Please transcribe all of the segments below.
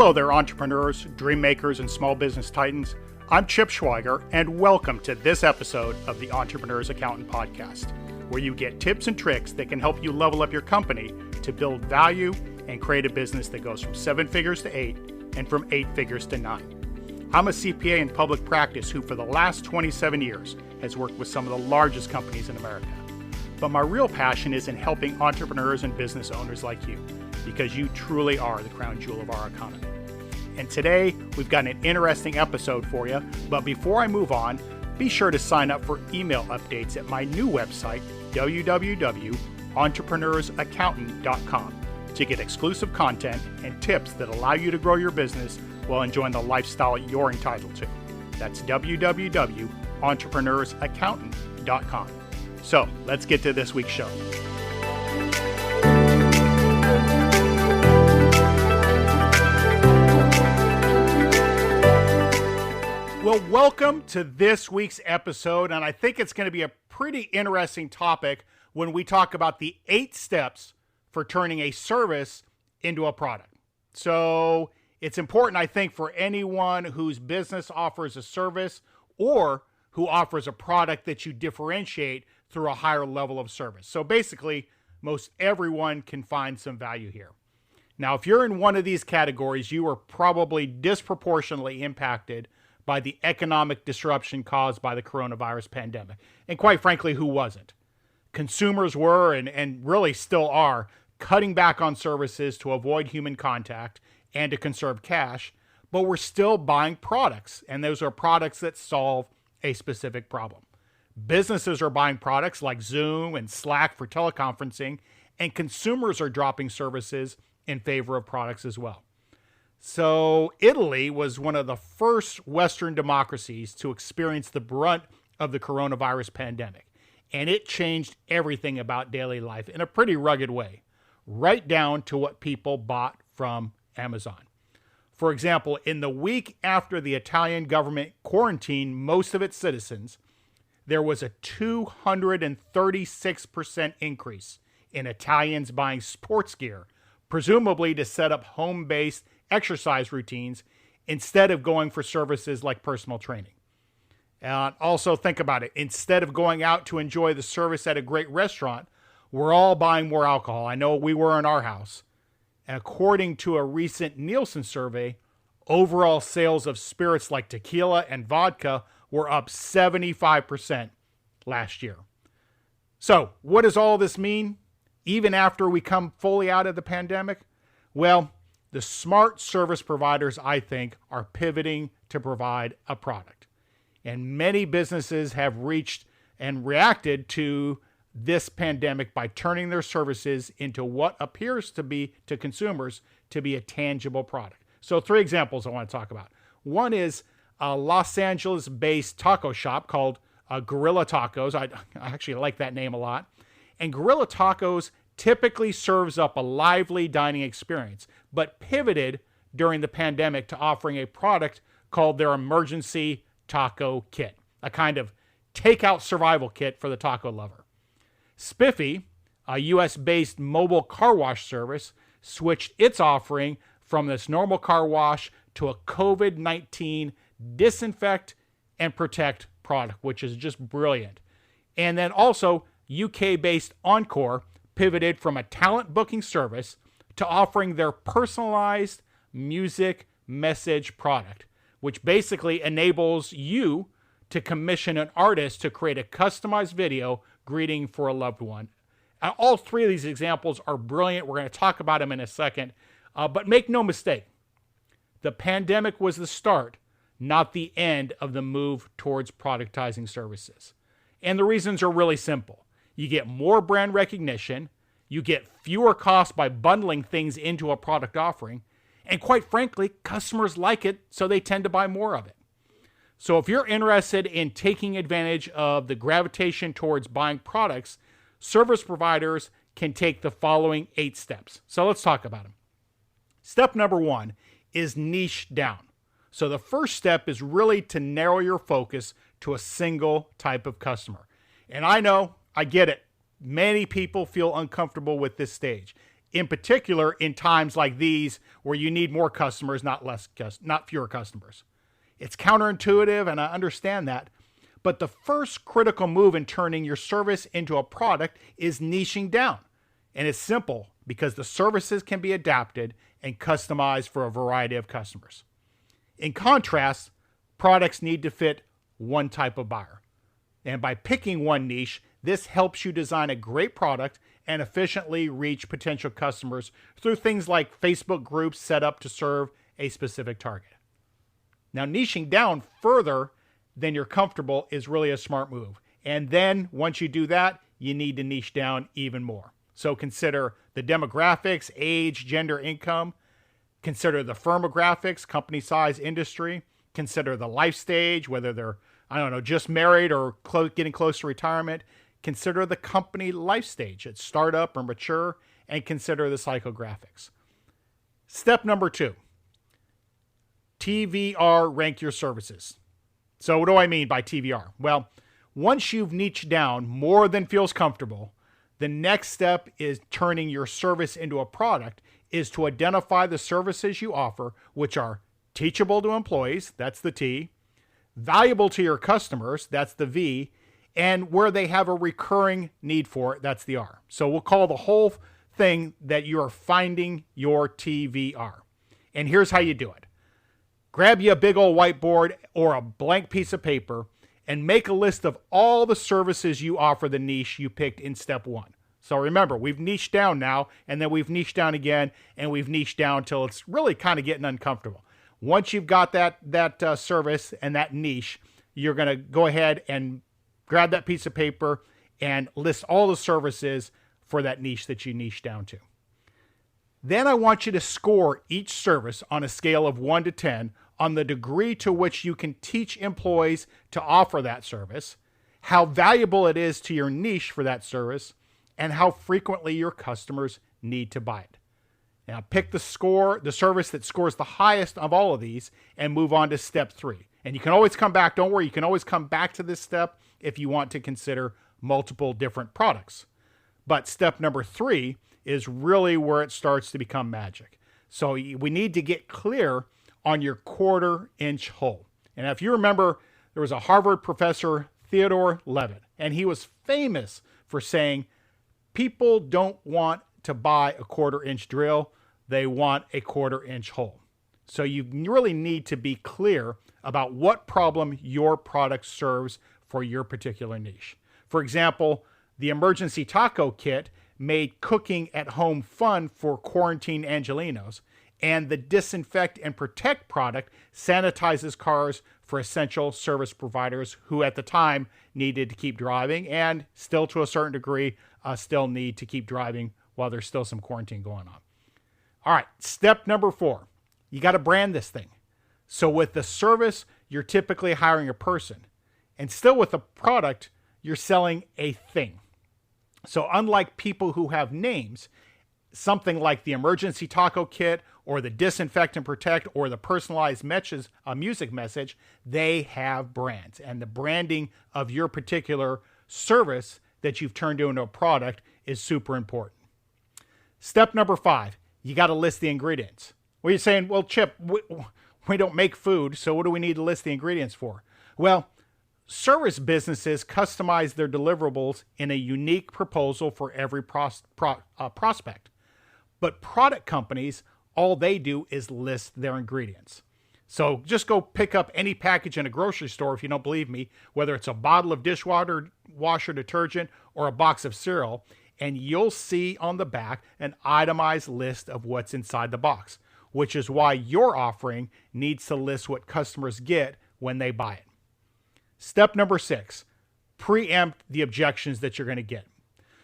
Hello there, entrepreneurs, dream makers, and small business titans. I'm Chip Schweiger, and welcome to this episode of the Entrepreneur's Accountant Podcast, where you get tips and tricks that can help you level up your company to build value and create a business that goes from 7 figures to 8 and from 8 figures to 9. I'm a CPA in public practice who for the last 27 years has worked with some of the largest companies in America. But my real passion is in helping entrepreneurs and business owners like you, because you truly are the crown jewel of our economy. And today, we've got an interesting episode for you, but before I move on, be sure to sign up for email updates at my new website, www.entrepreneursaccountant.com, to get exclusive content and tips that allow you to grow your business while enjoying the lifestyle you're entitled to. That's www.entrepreneursaccountant.com. So, let's get to this week's show. Well, welcome to this week's episode, and I think it's going to be a pretty interesting topic when we talk about the 8 steps for turning a service into a product. So it's important, I think, for anyone whose business offers a service or who offers a product that you differentiate through a higher level of service. So basically, most everyone can find some value here. Now, if you're in one of these categories, you are probably disproportionately impacted by the economic disruption caused by the coronavirus pandemic. And quite frankly, who wasn't? Consumers were, and really still are, cutting back on services to avoid human contact and to conserve cash, but we're still buying products, and those are products that solve a specific problem. Businesses are buying products like Zoom and Slack for teleconferencing, and consumers are dropping services in favor of products as well. So Italy was one of the first Western democracies to experience the brunt of the coronavirus pandemic, and it changed everything about daily life in a pretty rugged way, right down to what people bought from Amazon. For example, in the week after the Italian government quarantined most of its citizens, there was a 236% increase in Italians buying sports gear, presumably to set up home-based exercise routines instead of going for services like personal training. And also think about it. Instead of going out to enjoy the service at a great restaurant, we're all buying more alcohol. I know we were in our house. And according to a recent Nielsen survey, overall sales of spirits like tequila and vodka were up 75% last year. So what does all this mean? Even after we come fully out of the pandemic? Well, the smart service providers, I think, are pivoting to provide a product. And many businesses have reached and reacted to this pandemic by turning their services into what appears to be, to consumers, to be a tangible product. So 3 examples I want to talk about. One is a Los Angeles-based taco shop called Gorilla Tacos. I actually like that name a lot. And Gorilla Tacos typically serves up a lively dining experience, but pivoted during the pandemic to offering a product called their Emergency Taco Kit, a kind of takeout survival kit for the taco lover. Spiffy, a US-based mobile car wash service, switched its offering from this normal car wash to a COVID-19 disinfect and protect product, which is just brilliant. And then also UK-based Encore pivoted from a talent booking service to offering their personalized music message product, which basically enables you to commission an artist to create a customized video greeting for a loved one. All 3 of these examples are brilliant. We're going to talk about them in a second. But make no mistake, the pandemic was the start, not the end of the move towards productizing services. And the reasons are really simple. You get more brand recognition, you get fewer costs by bundling things into a product offering, and quite frankly, customers like it, so they tend to buy more of it. So if you're interested in taking advantage of the gravitation towards buying products, service providers can take the following 8 steps. So let's talk about them. Step number 1 is niche down. So the first step is really to narrow your focus to a single type of customer. And I know, I get it. Many people feel uncomfortable with this stage. in particular in times like these where you need more customers, not fewer customers. It's counterintuitive, and I understand that. But the first critical move in turning your service into a product is niching down. And it's simple because the services can be adapted and customized for a variety of customers. In contrast, products need to fit one type of buyer. And by picking one niche, this helps you design a great product and efficiently reach potential customers through things like Facebook groups set up to serve a specific target. Now, niching down further than you're comfortable is really a smart move. And then once you do that, you need to niche down even more. So consider the demographics, age, gender, income. Consider the firmographics, company size, industry. Consider the life stage, whether they're, just married or getting close to retirement. Consider the company life stage, it's startup or mature, and consider the psychographics. Step number 2, TVR rank your services. So what do I mean by TVR? Well, once you've niched down more than feels comfortable, the next step is turning your service into a product is to identify the services you offer, which are teachable to employees, that's the T, valuable to your customers, that's the V, and where they have a recurring need for it, that's the R. So we'll call the whole thing that you are finding your TVR. And here's how you do it. Grab you a big old whiteboard or a blank piece of paper and make a list of all the services you offer the niche you picked in step 1. So remember, we've niched down now, and then we've niched down again, and we've niched down till it's really kind of getting uncomfortable. Once you've got that service and that niche, you're going to go ahead and grab that piece of paper and list all the services for that niche that you niche down to. Then I want you to score each service on a scale of 1 to 10 on the degree to which you can teach employees to offer that service, how valuable it is to your niche for that service, and how frequently your customers need to buy it. Now pick the service that scores the highest of all of these, and move on to step 3. And you can always come back, don't worry, you can always come back to this step if you want to consider multiple different products. But step number 3 is really where it starts to become magic. So we need to get clear on your quarter-inch hole. And if you remember, there was a Harvard professor, Theodore Levitt, and he was famous for saying, people don't want to buy a quarter-inch drill, they want a quarter-inch hole. So you really need to be clear about what problem your product serves for your particular niche. For example, the emergency taco kit made cooking at home fun for quarantine Angelenos, and the disinfect and protect product sanitizes cars for essential service providers who at the time needed to keep driving and still to a certain degree still need to keep driving while there's still some quarantine going on. All right, step number 4, you got to brand this thing. So with the service, you're typically hiring a person, and still with the product, you're selling a thing. So unlike people who have names, something like the emergency taco kit or the disinfect and protect or the personalized music message, they have brands. And the branding of your particular service that you've turned into a product is super important. Step number 5, you got to list the ingredients. Well, you're saying, well, Chip, we don't make food, so what do we need to list the ingredients for? Well, service businesses customize their deliverables in a unique proposal for every prospect. But product companies, all they do is list their ingredients. So just go pick up any package in a grocery store if you don't believe me, whether it's a bottle of dishwasher detergent or a box of cereal, and you'll see on the back an itemized list of what's inside the box, which is why your offering needs to list what customers get when they buy it. Step number 6, preempt the objections that you're going to get.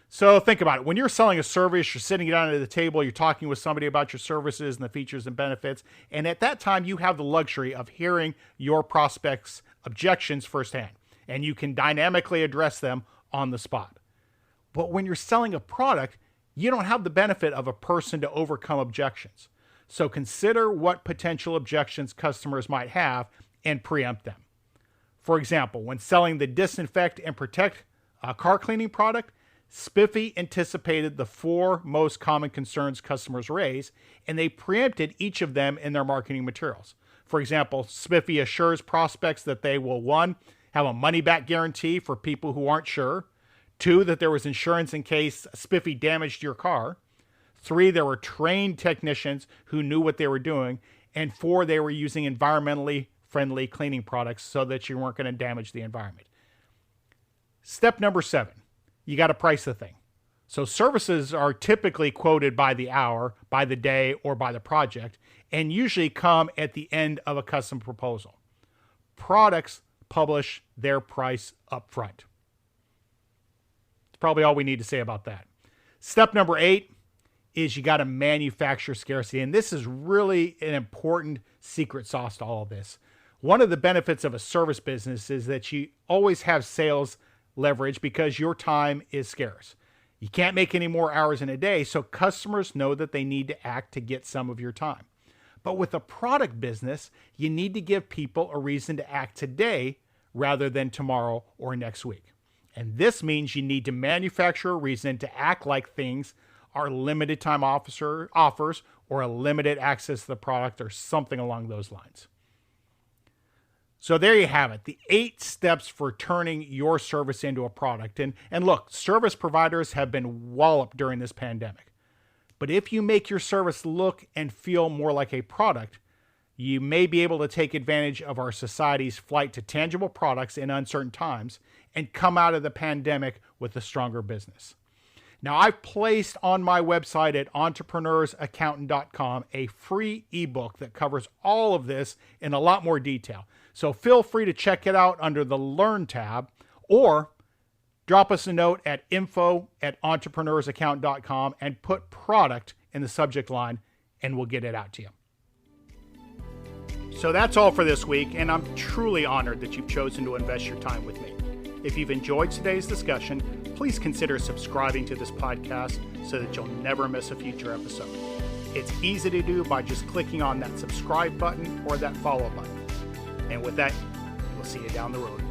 So think about it. When you're selling a service, you're sitting down at the table, you're talking with somebody about your services and the features and benefits. And at that time, you have the luxury of hearing your prospects' objections firsthand, and you can dynamically address them on the spot. But when you're selling a product, you don't have the benefit of a person to overcome objections. So consider what potential objections customers might have and preempt them. For example, when selling the disinfect and protect car cleaning product, Spiffy anticipated the 4 most common concerns customers raise, and they preempted each of them in their marketing materials. For example, Spiffy assures prospects that they will, 1, have a money-back guarantee for people who aren't sure. 2, that there was insurance in case Spiffy damaged your car. 3, there were trained technicians who knew what they were doing. And 4, they were using environmentally friendly cleaning products so that you weren't going to damage the environment. Step number 7, you got to price the thing. So services are typically quoted by the hour, by the day, or by the project, and usually come at the end of a custom proposal. Products publish their price up front. That's probably all we need to say about that. Step number 8 is you got to manufacture scarcity. And this is really an important secret sauce to all of this. One of the benefits of a service business is that you always have sales leverage because your time is scarce. You can't make any more hours in a day, so customers know that they need to act to get some of your time. But with a product business, you need to give people a reason to act today rather than tomorrow or next week. And this means you need to manufacture a reason to act like things are limited time offers or a limited access to the product or something along those lines. So there you have it, the 8 steps for turning your service into a product. And look, service providers have been walloped during this pandemic. But if you make your service look and feel more like a product, you may be able to take advantage of our society's flight to tangible products in uncertain times and come out of the pandemic with a stronger business. Now, I've placed on my website at entrepreneursaccountant.com a free ebook that covers all of this in a lot more detail. So feel free to check it out under the Learn tab, or drop us a note at info@entrepreneursaccountant.com and put product in the subject line, and we'll get it out to you. So that's all for this week, and I'm truly honored that you've chosen to invest your time with me. If you've enjoyed today's discussion, please consider subscribing to this podcast so that you'll never miss a future episode. It's easy to do by just clicking on that subscribe button or that follow button. And with that, we'll see you down the road.